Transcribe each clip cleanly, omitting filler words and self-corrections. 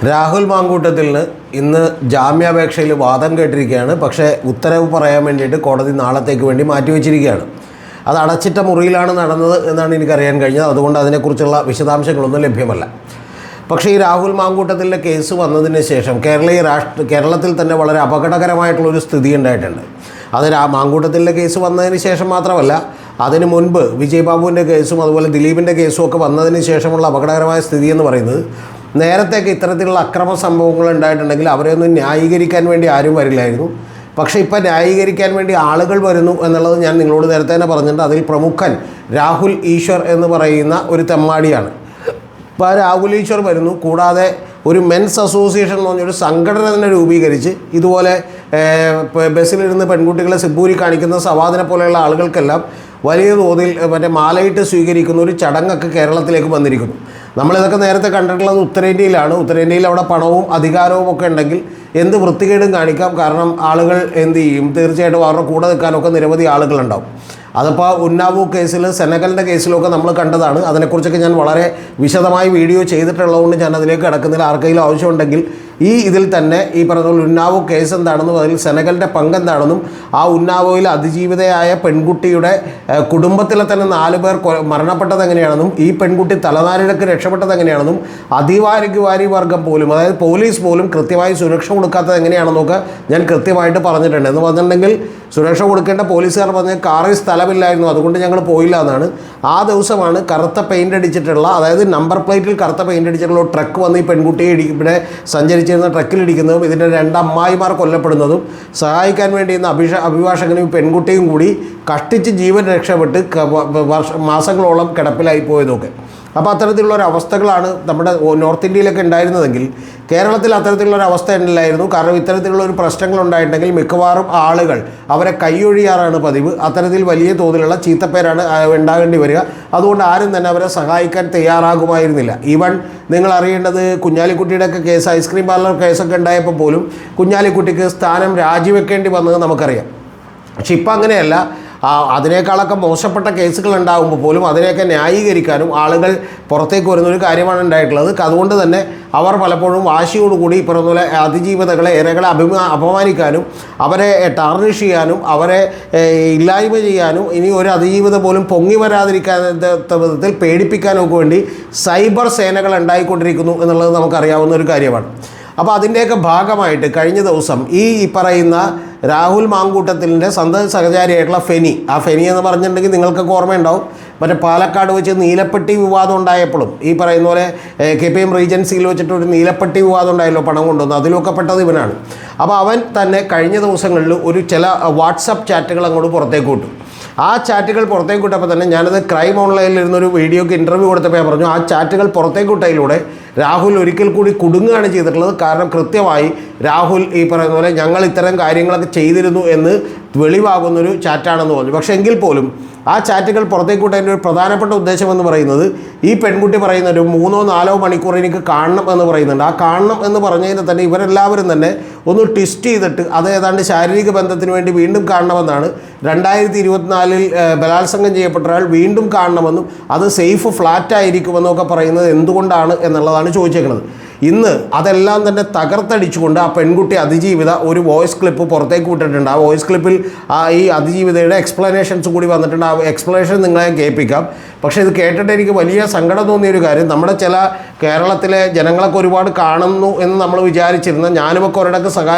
രാഹുൽ മാങ്കൂട്ടത്തിന് ഇന്ന് ജാമ്യാപേക്ഷയിൽ വാദം കേട്ടിരിക്കുകയാണ്. പക്ഷേ ഉത്തരവ് പറയാൻ വേണ്ടിയിട്ട് കോടതി നാളത്തേക്ക് വേണ്ടി മാറ്റിവെച്ചിരിക്കുകയാണ്. അത് അടച്ചിട്ട മുറിയിലാണ് നടന്നത് എന്നാണ് എനിക്കറിയാൻ കഴിഞ്ഞത്. അതുകൊണ്ട് അതിനെക്കുറിച്ചുള്ള വിശദാംശങ്ങളൊന്നും ലഭ്യമല്ല. പക്ഷേ ഈ രാഹുൽ മാങ്കൂട്ടത്തിൻ്റെ കേസ് വന്നതിന് ശേഷം കേരളത്തിൽ തന്നെ വളരെ അപകടകരമായിട്ടുള്ളൊരു സ്ഥിതി ഉണ്ടായിട്ടുണ്ട്. അത് മാങ്കൂട്ടത്തിൻ്റെ കേസ് വന്നതിന് ശേഷം മാത്രമല്ല, അതിന് മുൻപ് വിജയ് ബാബുവിൻ്റെ കേസും അതുപോലെ ദിലീപിൻ്റെ കേസും ഒക്കെ വന്നതിന് ശേഷമുള്ള അപകടകരമായ സ്ഥിതി എന്ന് പറയുന്നത്, നേരത്തേക്ക് ഇത്തരത്തിലുള്ള അക്രമ സംഭവങ്ങൾ ഉണ്ടായിട്ടുണ്ടെങ്കിൽ അവരെയൊന്നും ന്യായീകരിക്കാൻ വേണ്ടി ആരും വരില്ലായിരുന്നു. പക്ഷേ ഇപ്പോൾ ന്യായീകരിക്കാൻ വേണ്ടി ആളുകൾ വരുന്നു എന്നുള്ളത് ഞാൻ നിങ്ങളോട് നേരത്തെ തന്നെ പറഞ്ഞിട്ടുണ്ട്. അതിൽ പ്രമുഖൻ രാഹുൽ ഈശ്വർ എന്ന് പറയുന്ന ഒരു തെമ്മാടിയാണ്. ഇപ്പോൾ രാഹുൽ ഈശ്വർ വരുന്നു. കൂടാതെ ഒരു മെൻസ് അസോസിയേഷൻ എന്ന് പറഞ്ഞൊരു സംഘടന തന്നെ രൂപീകരിച്ച് ഇതുപോലെ ബസ്സിലിരുന്ന് പെൺകുട്ടികളെ സിബൂരി കാണിക്കുന്ന സവാദിനെ പോലെയുള്ള ആളുകൾക്കെല്ലാം വലിയ തോതിൽ മാലയിട്ട് സ്വീകരിക്കുന്ന ഒരു ചടങ്ങൊക്കെ കേരളത്തിലേക്ക് വന്നിരിക്കുന്നു. നമ്മളിതൊക്കെ നേരത്തെ കണ്ടിട്ടുള്ളത് ഉത്തരേന്ത്യയിലാണ്. ഉത്തരേന്ത്യയിൽ അവിടെ പണവും അധികാരവും ഒക്കെ ഉണ്ടെങ്കിൽ എന്ത് വൃത്തികേടും കാണിക്കാം. കാരണം ആളുകൾ എന്ത് ചെയ്യും, തീർച്ചയായിട്ടും അവരുടെ കൂടെ നിൽക്കാനൊക്കെ നിരവധി ആളുകളുണ്ടാവും. അതിപ്പോൾ ഉന്നാവോ കേസിൽ, സെനഗലിൻ്റെ കേസിലൊക്കെ നമ്മൾ കണ്ടതാണ്. അതിനെക്കുറിച്ചൊക്കെ ഞാൻ വളരെ വിശദമായി വീഡിയോ ചെയ്തിട്ടുള്ളതുകൊണ്ട് ഞാൻ അതിലേക്ക് കിടക്കുന്നില്ല. ആർക്കെങ്കിലും ആവശ്യമുണ്ടെങ്കിൽ ഇതിൽ തന്നെ ഈ പറഞ്ഞ ഉന്നാവോ കേസ് എന്താണെന്നും അതിൽ സെനഗലിൻ്റെ പങ്കെന്താണെന്നും ആ ഉന്നാവോയിൽ അതിജീവിതയായ പെൺകുട്ടിയുടെ കുടുംബത്തിലെ തന്നെ 4 പേർ മരണപ്പെട്ടത് എങ്ങനെയാണെന്നും ഈ പെൺകുട്ടി തലനാരിഴക്ക് രക്ഷപ്പെട്ടത് എങ്ങനെയാണെന്നും അതിവാരി വർഗം പോലും, അതായത് പോലീസ് പോലും കൃത്യമായി സുരക്ഷ കൊടുക്കാത്തത് എങ്ങനെയാണെന്നൊക്കെ ഞാൻ കൃത്യമായിട്ട് പറഞ്ഞിട്ടുണ്ട്. എന്ന് പറഞ്ഞിട്ടുണ്ടെങ്കിൽ സുരക്ഷ കൊടുക്കേണ്ട പോലീസുകാർ പറഞ്ഞ കാറിൽ സ്ഥലമില്ലായിരുന്നു, അതുകൊണ്ട് ഞങ്ങൾ പോയില്ല എന്നാണ്. ആ ദിവസമാണ് കറുത്ത പെയിൻ്റ് അടിച്ചിട്ടുള്ള, അതായത് നമ്പർ പ്ലേറ്റിൽ കറുത്ത പെയിൻ്റ് അടിച്ചിട്ടുള്ള ട്രക്ക് വന്ന് ഈ പെൺകുട്ടിയെ ഇവിടെ സഞ്ചരിച്ചിരുന്ന ട്രക്കിലിടിക്കുന്നതും ഇതിൻ്റെ 2 അമ്മായിമാർ കൊല്ലപ്പെടുന്നതും സഹായിക്കാൻ വേണ്ടി ഇന്ന് അഭിഭാഷകനും പെൺകുട്ടിയും കൂടി കഷ്ടിച്ച് ജീവൻ രക്ഷപ്പെട്ട് മാസങ്ങളോളം കിടപ്പിലായി പോയതൊക്കെ. അപ്പോൾ അത്തരത്തിലുള്ളൊരു അവസ്ഥകളാണ് നമ്മുടെ നോർത്ത് ഇന്ത്യയിലൊക്കെ ഉണ്ടായിരുന്നതെങ്കിൽ കേരളത്തിൽ അത്തരത്തിലുള്ളൊരു അവസ്ഥ ഉണ്ടില്ലായിരുന്നു. കാരണം ഇത്തരത്തിലുള്ളൊരു പ്രശ്നങ്ങളുണ്ടായിട്ടുണ്ടെങ്കിൽ മിക്കവാറും ആളുകൾ അവരെ കൈയൊഴിയാറാണ് പതിവ്. അത്തരത്തിൽ വലിയ തോതിലുള്ള ചീത്തപ്പേരാണ് ഉണ്ടാകേണ്ടി വരിക. അതുകൊണ്ട് ആരും തന്നെ അവരെ സഹായിക്കാൻ തയ്യാറാകുമായിരുന്നില്ല. ഈവൻ നിങ്ങൾ അറിയേണ്ടത് കുഞ്ഞാലിക്കുട്ടിയുടെയൊക്കെ കേസ്, ഐസ്ക്രീം പാർലർ കേസൊക്കെ ഉണ്ടായപ്പോൾ പോലും കുഞ്ഞാലിക്കുട്ടിക്ക് സ്ഥാനം രാജിവെക്കേണ്ടി വന്നത് നമുക്കറിയാം. പക്ഷെ ഇപ്പം അങ്ങനെയല്ല. അതിനേക്കാളൊക്കെ മോശപ്പെട്ട കേസുകൾ ഉണ്ടാകുമ്പോൾ പോലും അതിനെയൊക്കെ ന്യായീകരിക്കാനും ആളുകൾ പുറത്തേക്ക് വരുന്നൊരു കാര്യമാണ് ഉണ്ടായിട്ടുള്ളത്. അതുകൊണ്ട് തന്നെ അവർ പലപ്പോഴും വാശിയോടുകൂടി പറഞ്ഞ പോലെ അതിജീവിതകളെ, ഇരകളെ അപമാനിക്കാനും അവരെ ടാർണിഷ് ചെയ്യാനും അവരെ ഇല്ലായ്മ ചെയ്യാനും ഇനി ഒരു അതിജീവിത പോലും പൊങ്ങി വരാതിരിക്കാത്ത വിധത്തിൽ പേടിപ്പിക്കാനും ഒക്കെ വേണ്ടി സൈബർ സേനകൾ ഉണ്ടായിക്കൊണ്ടിരിക്കുന്നു എന്നുള്ളത് നമുക്കറിയാവുന്ന ഒരു കാര്യമാണ്. അപ്പോൾ അതിൻ്റെയൊക്കെ ഭാഗമായിട്ട് കഴിഞ്ഞ ദിവസം ഈ പറയുന്ന രാഹുൽ മാങ്കൂട്ടത്തിൻ്റെ സ്വന്തം സഹചാരിയായിട്ടുള്ള ഫെനി, ആ ഫെനി എന്ന് പറഞ്ഞിട്ടുണ്ടെങ്കിൽ നിങ്ങൾക്കൊക്കെ ഓർമ്മയുണ്ടാവും, മറ്റേ പാലക്കാട് വെച്ച് നീലപ്പെട്ടി വിവാദം ഉണ്ടായപ്പോഴും ഈ പറയുന്ന പോലെ KPM റീജൻസിയിൽ വെച്ചിട്ട് ഒരു നീലപ്പെട്ടി വിവാദം ഉണ്ടായല്ലോ, പണം കൊണ്ടുവന്നു, അതിലൊക്കെ പെട്ടത് ഇവനാണ്. അപ്പോൾ അവൻ തന്നെ കഴിഞ്ഞ ദിവസങ്ങളിൽ ചില വാട്സപ്പ് ചാറ്റുകൾ അങ്ങോട്ട് പുറത്തേക്ക് വിട്ടു. ആ ചാറ്റുകൾ പുറത്തേക്ക് വിട്ടപ്പോൾ തന്നെ ഞാനത് ക്രൈം ഓൺലൈനിൽ ഇരുന്നൊരു വീഡിയോക്ക് ഇൻ്റർവ്യൂ കൊടുത്തപ്പോൾ ഞാൻ പറഞ്ഞു, ആ ചാറ്റുകൾ പുറത്തേക്ക് വിട്ടതിലൂടെ രാഹുൽ ഒരിക്കൽ കൂടി കുടുങ്ങുകയാണ് ചെയ്തിട്ടുള്ളത്. കാരണം കൃത്യമായി രാഹുൽ ഈ പറയുന്ന പോലെ ഞങ്ങൾ ഇത്തരം കാര്യങ്ങളൊക്കെ ചെയ്തിരുന്നു എന്ന് വെളിവാകുന്നൊരു ചാറ്റാണെന്ന് പറഞ്ഞു. പക്ഷേ എങ്കിൽ പോലും ആ ചാറ്റുകൾ പുറത്തേക്ക് വിട്ടതിൻ്റെ ഒരു പ്രധാനപ്പെട്ട ഉദ്ദേശം എന്ന് പറയുന്നത്, ഈ പെൺകുട്ടി പറയുന്ന ഒരു 3-4 മണിക്കൂർ എനിക്ക് കാണണം എന്ന് പറയുന്നുണ്ട്. ആ കാണണം എന്ന് പറഞ്ഞതിന് തന്നെ ഇവരെല്ലാവരും തന്നെ ഒന്ന് ട്വിസ്റ്റ് ചെയ്തിട്ട് അത് ഏതാണ്ട് ശാരീരിക ബന്ധത്തിന് വേണ്ടി വീണ്ടും കാണണമെന്നാണ്. 2024 ബലാത്സംഗം ചെയ്യപ്പെട്ട ഒരാൾ വീണ്ടും കാണണമെന്നും അത് സേഫ് ഫ്ലാറ്റായിരിക്കുമെന്നും ഒക്കെ പറയുന്നത് എന്തുകൊണ്ടാണ് എന്നുള്ളതാണ് ചോദിച്ചേക്കുന്നത്. ഇന്ന് അതെല്ലാം തന്നെ തകർത്തടിച്ചുകൊണ്ട് ആ പെൺകുട്ടി അതിജീവിത ഒരു വോയിസ് ക്ലിപ്പ് പുറത്തേക്ക് വിട്ടിട്ടുണ്ട്. ആ വോയിസ് ക്ലിപ്പിൽ ഈ അതിജീവിതയുടെ എക്സ്പ്ലനേഷൻസ് കൂടി വന്നിട്ടുണ്ട്. ആ എക്സ്പ്ലനേഷൻ നിങ്ങളെ കേൾപ്പിക്കാം. പക്ഷേ ഇത് കേട്ടിട്ട് എനിക്ക് വലിയ സങ്കടം തോന്നിയൊരു കാര്യം, നമ്മുടെ ചില കേരളത്തിലെ ജനങ്ങളൊക്കെ ഒരുപാട് കാണുന്നു എന്ന് നമ്മൾ വിചാരിച്ചിരുന്ന, ഞാനുമൊക്കെ ഒരിടക്ക്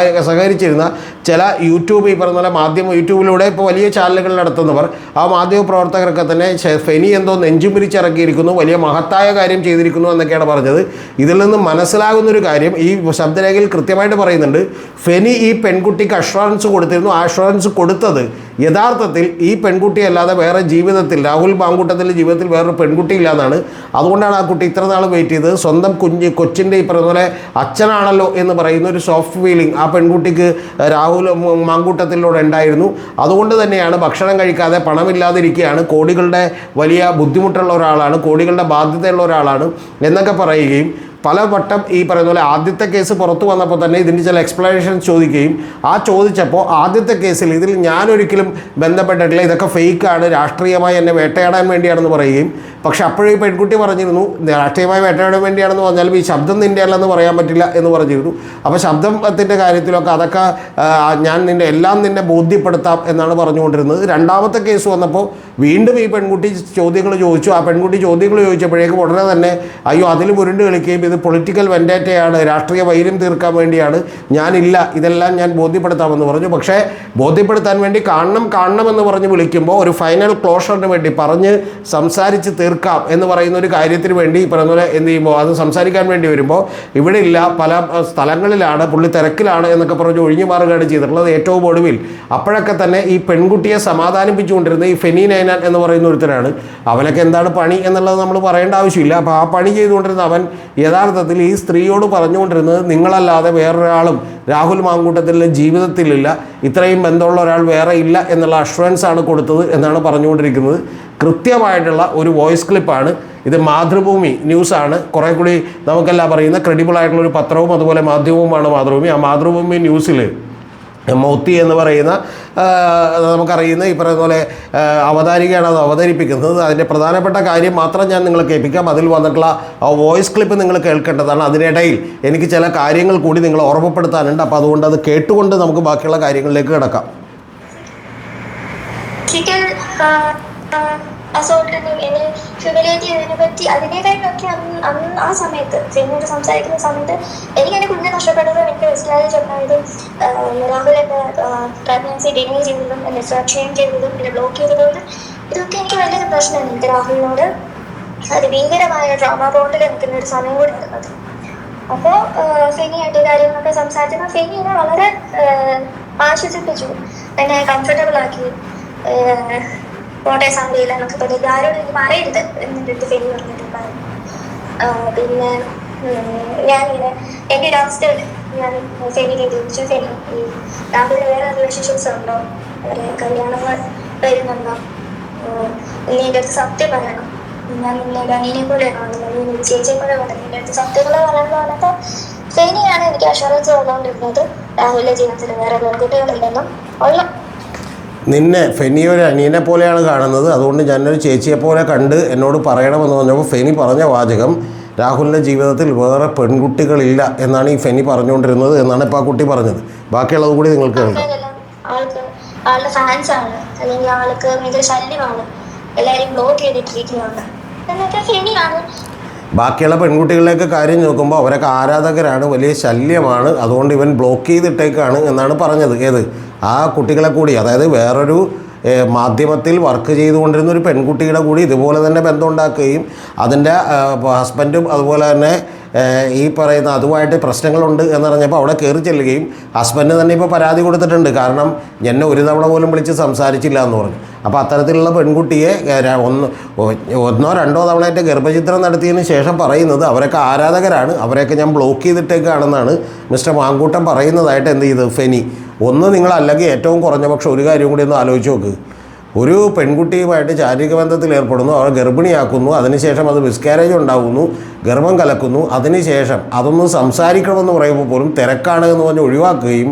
സഹകരിച്ചിരുന്ന ചില യൂട്യൂബ് ഈ പറഞ്ഞ പോലെ യൂട്യൂബിലൂടെ ഇപ്പോൾ വലിയ ചാനലുകൾ നടത്തുന്നവർ, ആ മാധ്യമ പ്രവർത്തകരൊക്കെ തന്നെ ഫെനി എന്തോ നെഞ്ചും പിരിച്ചിറക്കിയിരിക്കുന്നു, വലിയ മഹത്തായ കാര്യം ചെയ്തിരിക്കുന്നു എന്നൊക്കെയാണ് പറഞ്ഞത്. ഇതിൽ നിന്ന് മനസ്സിലാകുന്നൊരു കാര്യം ഈ ശബ്ദരേഖയിൽ കൃത്യമായിട്ട് പറയുന്നുണ്ട്, ഫെനി ഈ പെൺകുട്ടിക്ക് അഷ്വറൻസ് കൊടുത്തിരുന്നു. ആ അഷ്വറൻസ് കൊടുത്തത് യഥാർത്ഥത്തിൽ ഈ പെൺകുട്ടി അല്ലാതെ വേറെ ജീവിതത്തിൽ, രാഹുൽ മാങ്കൂട്ടത്തിൻ്റെ ജീവിതത്തിൽ വേറൊരു പെൺകുട്ടി ഇല്ലാന്നാണ്. അതുകൊണ്ടാണ് ആ കുട്ടി ഇത്ര നാൾ വെയിറ്റ് ചെയ്തത്. സ്വന്തം കൊച്ചിൻ്റെ ഈ പറഞ്ഞ പോലെ അച്ഛനാണല്ലോ എന്ന് പറയുന്ന ഒരു സോഫ്റ്റ് ഫീലിംഗ് ആ പെൺകുട്ടിക്ക് രാഹുൽ മാങ്കൂട്ടത്തിലൂടെ ഉണ്ടായിരുന്നു. അതുകൊണ്ട് തന്നെയാണ് ഭക്ഷണം കഴിക്കാതെ, പണമില്ലാതിരിക്കുകയാണ്, കോടികളുടെ വലിയ ബുദ്ധിമുട്ടുള്ള ഒരാളാണ്, കോടികളുടെ ബാധ്യതയുള്ള ഒരാളാണ് എന്നൊക്കെ പറയുകയും പലവട്ടം ഈ പറയുന്ന പോലെ ആദ്യത്തെ കേസ് പുറത്തു വന്നപ്പോൾ തന്നെ ഇതിൻ്റെ ചില എക്സ്പ്ലനേഷൻസ് ചോദിക്കുകയും ആ ചോദിച്ചപ്പോൾ ആദ്യത്തെ കേസിൽ ഇതിൽ ഞാനൊരിക്കലും ബന്ധപ്പെട്ടിട്ടില്ല, ഇതൊക്കെ ഫേക്കാണ്, രാഷ്ട്രീയമായി എന്നെ വേട്ടയാടാൻ വേണ്ടിയാണെന്ന് പറയുകയും, പക്ഷെ അപ്പോഴും ഈ പെൺകുട്ടി പറഞ്ഞിരുന്നു രാഷ്ട്രീയമായി വേട്ടയാടാൻ വേണ്ടിയാണെന്ന് പറഞ്ഞാലും ഈ ശബ്ദം നിൻ്റെ അല്ലെന്ന് പറയാൻ പറ്റില്ല എന്ന് പറഞ്ഞിരുന്നു. അപ്പോൾ ശബ്ദത്തിൻ്റെ കാര്യത്തിലൊക്കെ അതൊക്കെ ഞാൻ എല്ലാം നിന്നെ ബോധ്യപ്പെടുത്താം എന്നാണ് പറഞ്ഞുകൊണ്ടിരുന്നത്. രണ്ടാമത്തെ കേസ് വന്നപ്പോൾ വീണ്ടും ഈ പെൺകുട്ടി ചോദ്യങ്ങൾ ചോദിച്ചു. ആ പെൺകുട്ടി ചോദ്യങ്ങൾ ചോദിച്ചപ്പോഴേക്കും ഉടനെ തന്നെ അയ്യോ അതിൽ ഉരുണ്ട് കളിക്കുകയും ഇത് പൊളിറ്റിക്കൽ വെൻഡേറ്റയാണ്, രാഷ്ട്രീയ വൈര്യം തീർക്കാൻ വേണ്ടിയാണ്, ഞാനില്ല, ഇതെല്ലാം ഞാൻ ബോധ്യപ്പെടുത്താമെന്ന് പറഞ്ഞു. പക്ഷേ ബോധ്യപ്പെടുത്താൻ വേണ്ടി കാണണമെന്ന് പറഞ്ഞ് വിളിക്കുമ്പോൾ ഒരു ഫൈനൽ ക്ലോഷറിന് വേണ്ടി പറഞ്ഞ് സംസാരിച്ച് തീർക്കാം എന്ന് പറയുന്ന ഒരു കാര്യത്തിന് വേണ്ടി പറഞ്ഞ പോലെ എന്ത് ചെയ്യുമ്പോൾ അത് സംസാരിക്കാൻ വേണ്ടി വരുമ്പോൾ ഇവിടെ ഇല്ല, പല സ്ഥലങ്ങളിലാണ്, പുള്ളി തിരക്കിലാണ് എന്നൊക്കെ പറഞ്ഞ് ഒഴിഞ്ഞു മാറുകയാണ് ചെയ്തിട്ടുള്ളത്. ഏറ്റവും ഒടുവിൽ അപ്പോഴൊക്കെ തന്നെ ഈ പെൺകുട്ടിയെ സമാധാനിപ്പിച്ചുകൊണ്ടിരുന്ന ഈ ഫെനി നൈനാൻ എന്ന് പറയുന്ന ഒരുത്തരാണ്. അവനൊക്കെ എന്താണ് പണി എന്നുള്ളത് നമ്മൾ പറയേണ്ട ആവശ്യമില്ല. അപ്പോൾ ആ പണി ചെയ്തുകൊണ്ടിരുന്ന അവൻ യഥാർത്ഥത്തിൽ ഈ സ്ത്രീയോട് പറഞ്ഞുകൊണ്ടിരുന്നത് നിങ്ങളല്ലാതെ വേറൊരാളും രാഹുൽ മാങ്കൂട്ടത്തിൻ്റെ ജീവിതത്തിലില്ല, ഇത്രയും ബന്ധമുള്ള ഒരാൾ വേറെ ഇല്ല എന്നുള്ള അഷ്വറൻസ് ആണ് കൊടുത്തത് എന്നാണ് പറഞ്ഞുകൊണ്ടിരിക്കുന്നത്. കൃത്യമായിട്ടുള്ള ഒരു വോയിസ് ക്ലിപ്പാണ് ഇത്. മാതൃഭൂമി ന്യൂസാണ് കുറേ കൂടി നമുക്കെല്ലാം പറയുന്ന ക്രെഡിബിൾ ആയിട്ടുള്ള ഒരു പത്രവും അതുപോലെ മാധ്യമവുമാണ് മാതൃഭൂമി. ആ മാതൃഭൂമി ന്യൂസിൽ മോത്തി എന്ന് പറയുന്ന നമുക്കറിയുന്ന ഈ പറയുന്ന പോലെ അവതാരികയാണ് അത് അവതരിപ്പിക്കുന്നത്. അതിൻ്റെ പ്രധാനപ്പെട്ട കാര്യം മാത്രം ഞാൻ നിങ്ങളെ കേൾപ്പിക്കാം. അതിൽ വന്നിട്ടുള്ള ആ വോയിസ് ക്ലിപ്പ് നിങ്ങൾ കേൾക്കേണ്ടതാണ്. അതിനിടയിൽ എനിക്ക് ചില കാര്യങ്ങൾ കൂടി നിങ്ങൾ ഓർമ്മപ്പെടുത്താനുണ്ട്. അപ്പോൾ അതുകൊണ്ട് അത് കേട്ടുകൊണ്ട് നമുക്ക് ബാക്കിയുള്ള കാര്യങ്ങളിലേക്ക് കിടക്കാം. അസോൾട്ടിനും എന്നെ ഹ്യൂമിലേറ്റ് ചെയ്തതിനെ പറ്റി അതിനേക്കാളൊക്കെ അന്ന് ആ സമയത്ത് ഫെനിയോട് സംസാരിക്കുന്ന സമയത്ത് എനിക്ക് എൻ്റെ കുഞ്ഞിനെ നഷ്ടപ്പെട്ടതും എനിക്ക് മിസ്കാരേജ് ഉണ്ടായതും രാഹുൽ എന്നെ പ്രഗ്നൻസി ഡിനൈ ചെയ്തതും എന്നെ സുരക്ഷയും ചെയ്തതും എന്നെ ബ്ലോക്ക് ചെയ്തതും ഇതൊക്കെ എനിക്ക് വലിയൊരു പ്രശ്നമാണ്. എനിക്ക് രാഹുലിനോട് അത് ഭീകരമായ ഡ്രാമ ബോണ്ടിൽ നിൽക്കുന്ന ഒരു സമയം കൂടി ആയിരുന്നത്. അപ്പോൾ ഫെനിയായിട്ട് കാര്യങ്ങളൊക്കെ സംസാരിച്ചപ്പോൾ ഫെനി എന്നെ വളരെ ആശ്വസിപ്പിച്ചു, എന്നെ കംഫർട്ടബിൾ ആക്കി. കോട്ടയം സംഘയില്ല എന്നൊക്കെ പറഞ്ഞിട്ട് ആരോടും എനിക്ക് പറയരുത് എന്നിട്ട് അടുത്ത് ഫെനി പറഞ്ഞിട്ടുണ്ടായിരുന്നു. പിന്നെ ഞാനിങ്ങനെ എൻ്റെ ഒരു അവസ്ഥയിൽ ഞാൻ ഫെനിക്ക് ചോദിച്ചു, ഫെനി ഈ രാഹുലിന് വേറെ റിലേഷൻഷിപ്സ് ഉണ്ടോ, അവരെ കല്യാണങ്ങൾ വരുന്നുണ്ടോ, നീ എൻ്റെ അടുത്ത് സത്യം പറയണം, ഞാൻ നിന്നോട് അനിയനെ പോലെ കാണുന്നത്, നീ ചേച്ചിയെ പോലെ കാണുന്നത്, നിൻ്റെ അടുത്ത് സത്യങ്ങൾ പറയണമെന്ന് പറഞ്ഞപ്പോൾ ഫെനിയാണ് എനിക്ക് അഷുറൻസ് തന്നുകൊണ്ടിരുന്നത് രാഹുലിൻ്റെ ജീവിതത്തിൽ വേറെ പെൺകുട്ടികളില്ലെന്നും ഉള്ള. നിന്നെ ഫെനി ഒരു അനിയനെ പോലെയാണ് കാണുന്നത്, അതുകൊണ്ട് ഞാനൊരു ചേച്ചിയെ പോലെ കണ്ട് എന്നോട് പറയണമെന്ന് പറഞ്ഞപ്പോൾ ഫെനി പറഞ്ഞ വാചകം രാഹുലിൻ്റെ ജീവിതത്തിൽ വേറെ പെൺകുട്ടികളില്ല എന്നാണ് ഈ ഫെനി പറഞ്ഞുകൊണ്ടിരുന്നത് എന്നാണ് ഇപ്പോൾ ആ കുട്ടി പറഞ്ഞത്. ബാക്കിയുള്ളത് കൂടി നിങ്ങൾക്ക് കേൾക്കാം. ആളുടെ ഫാൻസ് ആണ്, അല്ലെങ്കിൽ ആൾക്ക് ഭയങ്കര ശല്യമാണ്, എല്ലാവരും ബ്ലോക്ക് ചെയ്തിട്ടിരിക്കുകയാണ് എന്നൊക്കെ ഫെനിയാണ്. ബാക്കിയുള്ള പെൺകുട്ടികളിലേക്ക് കാര്യം നോക്കുമ്പോൾ അവരൊക്കെ ആരാധകരാണ്, വലിയ ശല്യമാണ്, അതുകൊണ്ട് ഇവൻ ബ്ലോക്ക് ചെയ്തിട്ടേക്കാണ് എന്നാണ് പറഞ്ഞത്. ഏത് ആ കുട്ടികളെ കൂടി, അതായത് വേറൊരു മാധ്യമത്തിൽ വർക്ക് ചെയ്തുകൊണ്ടിരുന്ന ഒരു പെൺകുട്ടിയുടെ കൂടി ഇതുപോലെ തന്നെ ബന്ധമുണ്ടാക്കുകയും അതിൻ്റെ ഹസ്ബൻഡും അതുപോലെ തന്നെ ഈ പറയുന്ന അതുമായിട്ട് പ്രശ്നങ്ങളുണ്ട് എന്നറിഞ്ഞപ്പോൾ അവിടെ കയറി ചെല്ലുകയും ഹസ്ബൻഡ് തന്നെ ഇപ്പോൾ പരാതി കൊടുത്തിട്ടുണ്ട്. കാരണം എന്നെ ഒരു തവണ പോലും വിളിച്ച് സംസാരിച്ചില്ല എന്ന് പറഞ്ഞു. അപ്പോൾ അത്തരത്തിലുള്ള പെൺകുട്ടിയെ ഒന്നോ രണ്ടോ തവണയായിട്ട് ഗർഭചിത്രം നടത്തിയതിന് ശേഷം പറയുന്നത് അവരൊക്കെ ആരാധകരാണ്, അവരെയൊക്കെ ഞാൻ ബ്ലോക്ക് ചെയ്തിട്ടേക്കാണെന്നാണ് മിസ്റ്റർ മാങ്കൂട്ടം പറയുന്നതായിട്ട് എന്ത് ചെയ്ത് ഫെനി. ഒന്ന് നിങ്ങളല്ലെങ്കിൽ ഏറ്റവും കുറഞ്ഞ പക്ഷം ഒരു കാര്യം കൂടി ഒന്ന് ആലോചിച്ച് നോക്ക്. ഒരു പെൺകുട്ടിയുമായിട്ട് ശാരീരിക ബന്ധത്തിൽ ഏർപ്പെടുന്നു, അവൾ ഗർഭിണിയാക്കുന്നു, അതിനുശേഷം അത് മിസ്കാരേജ് ഉണ്ടാകുന്നു, ഗർഭം കലക്കുന്നു, അതിനുശേഷം അതൊന്ന് സംസാരിക്കണമെന്ന് പറയുമ്പോൾ പോലും തിരക്കാണ് എന്ന് പറഞ്ഞ് ഒഴിവാക്കുകയും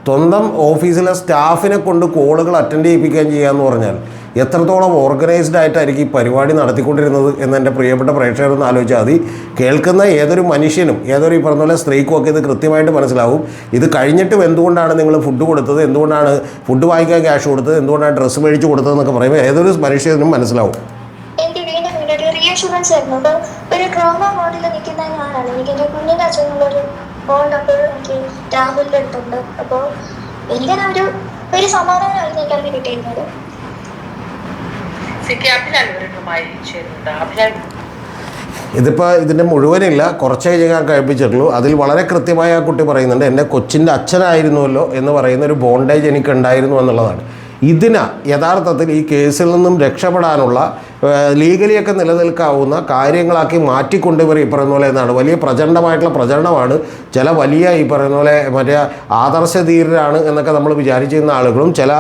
സ്വന്തം ഓഫീസിലെ സ്റ്റാഫിനെ കൊണ്ട് കോളുകൾ അറ്റൻഡ് ചെയ്യിപ്പിക്കുകയും ചെയ്യാമെന്ന് പറഞ്ഞാൽ എത്രത്തോളം ഓർഗനൈസ്ഡ് ആയിട്ടായിരിക്കും ഈ പരിപാടി നടത്തിക്കൊണ്ടിരുന്നത് എന്ന് എൻ്റെ പ്രിയപ്പെട്ട പ്രേക്ഷകരൊന്ന് ആലോചിച്ചാൽ മതി. കേൾക്കുന്ന ഏതൊരു മനുഷ്യനും ഏതൊരു ഈ പറഞ്ഞ പോലെ സ്ത്രീക്കും ഒക്കെ ഇത് കൃത്യമായിട്ട് മനസ്സിലാവും. ഇത് കഴിഞ്ഞിട്ടും എന്തുകൊണ്ടാണ് നിങ്ങൾ ഫുഡ് കൊടുത്തത്, എന്തുകൊണ്ടാണ് ഫുഡ് വാങ്ങിക്കാൻ ക്യാഷ് കൊടുത്തത്, എന്തുകൊണ്ടാണ് ഡ്രസ്സ് മേടിച്ച് കൊടുത്തതെന്നൊക്കെ പറയുമ്പോൾ ഏതൊരു മനുഷ്യനും മനസ്സിലാവും. എനിക്ക് വീണ്ടും ഒരു റീഅഷുറൻസ് ആയിരുന്നു. അപ്പോൾ ഒരു ട്രോമ മോഡിൽ നിൽക്കുന്ന ഞാനാണ്. എനിക്ക് എൻ്റെ കുഞ്ഞിൻ്റെ അച്ഛനുള്ളൊരു ബോണ്ട് അപ്പോൾ എനിക്ക് രാഹുലിൻ്റെ അടുത്തുണ്ട്. അപ്പോൾ എനിക്കത് ഒരു സമാധാനമായിരുന്നു എനിക്കത് കിട്ടിയിരുന്നത്. ഇതിപ്പോൾ ഇതിൻ്റെ മുഴുവനില്ല, കുറച്ചേ ഞാൻ കഴിപ്പിച്ചിട്ടുള്ളൂ. അതിൽ വളരെ കൃത്യമായി ആ കുട്ടി പറയുന്നുണ്ട്, എൻ്റെ കൊച്ചിൻ്റെ അച്ഛനായിരുന്നുവല്ലോ എന്ന് പറയുന്ന ഒരു ബോണ്ടേജ് എനിക്കുണ്ടായിരുന്നു എന്നുള്ളതാണ്. യഥാർത്ഥത്തിൽ ഈ കേസിൽ നിന്നും രക്ഷപ്പെടാനുള്ള ലീഗലിയൊക്കെ നിലനിൽക്കാവുന്ന കാര്യങ്ങളാക്കി മാറ്റിക്കൊണ്ടുവരും ഈ പറയുന്ന പോലെ എന്നാണ്. വലിയ പ്രചണ്ഡമായിട്ടുള്ള പ്രചരണമാണ്. ചില വലിയ ഈ പറയുന്ന പോലെ മറ്റേ ആദർശധീരരാണ് എന്നൊക്കെ നമ്മൾ വിചാരിച്ചിരുന്ന ആളുകളും ചില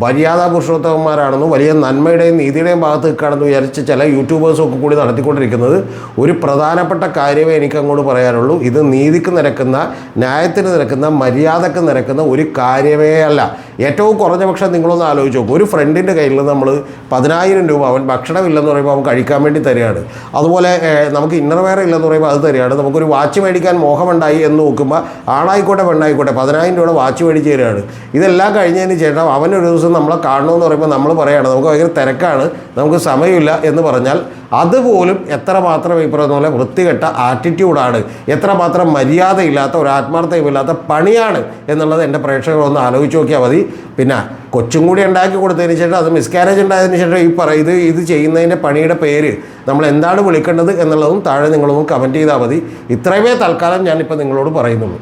മര്യാദാ പുരുഷോത്തമന്മാരാണെന്നും വലിയ നന്മയുടെയും നീതിയുടെയും ഭാഗത്ത് നിൽക്കുകയാണെന്ന് വിചാരിച്ച് ചില യൂട്യൂബേഴ്സും ഒക്കെ കൂടി നടത്തിക്കൊണ്ടിരിക്കുന്നത് ഒരു പ്രധാനപ്പെട്ട കാര്യമേ എനിക്ക് അങ്ങോട്ട് പറയാനുള്ളൂ. ഇത് നീതിക്ക് നിരക്കുന്ന, ന്യായത്തിന് നിരക്കുന്ന, മര്യാദക്ക് നിരക്കുന്ന ഒരു കാര്യമേ അല്ല. ഏറ്റവും കുറഞ്ഞ പക്ഷം നിങ്ങളൊന്ന് ആലോചിച്ച് നോക്കും. ഒരു ഫ്രണ്ടിൻ്റെ കയ്യിൽ നമ്മൾ 10,000 രൂപ അവൻ ഭക്ഷണമില്ലെന്ന് പറയുമ്പോൾ അവൻ കഴിക്കാൻ വേണ്ടി തരികയാണ്. അതുപോലെ നമുക്ക് ഇന്നർ വെയർ ഇല്ലെന്ന് പറയുമ്പോൾ അത് തരികയാണ്. നമുക്കൊരു വാച്ച് മേടിക്കാൻ മോഹമുണ്ടായി എന്ന് നോക്കുമ്പോൾ ആണായിക്കോട്ടെ പെണ്ണായിക്കോട്ടെ 10,000 രൂപയുടെ വാച്ച് മേടിച്ച് തരികയാണ്. ഇതെല്ലാം കഴിഞ്ഞതിന് ശേഷം അവനൊരു ദിവസം നമ്മളെ കാണണമെന്ന് പറയുമ്പോൾ നമ്മൾ പറയുകയാണ് നമുക്ക് ഭയങ്കര തിരക്കാണ്, നമുക്ക് സമയമില്ല എന്ന് പറഞ്ഞാൽ അതുപോലും എത്രമാത്രം ഈ പറയുന്ന പോലെ വൃത്തികെട്ട ആറ്റിറ്റ്യൂഡാണ്, എത്രമാത്രം മര്യാദയില്ലാത്ത ഒരു ആത്മാർത്ഥതയില്ലാത്ത പണിയാണ് എന്നുള്ളത് എൻ്റെ പ്രേക്ഷകരൊന്ന് ആലോചിച്ച് നോക്കിയാൽ മതി. പിന്നെ കൊച്ചും കൂടി ഉണ്ടാക്കി കൊടുത്തതിന് ശേഷം അത് മിസ്കാരേജ് ഉണ്ടായതിന് ശേഷം ഇത് ചെയ്യുന്നതിൻ്റെ പണിയുടെ പേര് നമ്മൾ എന്താണ് വിളിക്കേണ്ടത് എന്നുള്ളതും താഴെ നിങ്ങളൊന്ന് കമൻറ്റ് ചെയ്താൽ മതി. ഇത്രയുമേ തൽക്കാലം ഞാനിപ്പോൾ നിങ്ങളോട് പറയുന്നുള്ളൂ.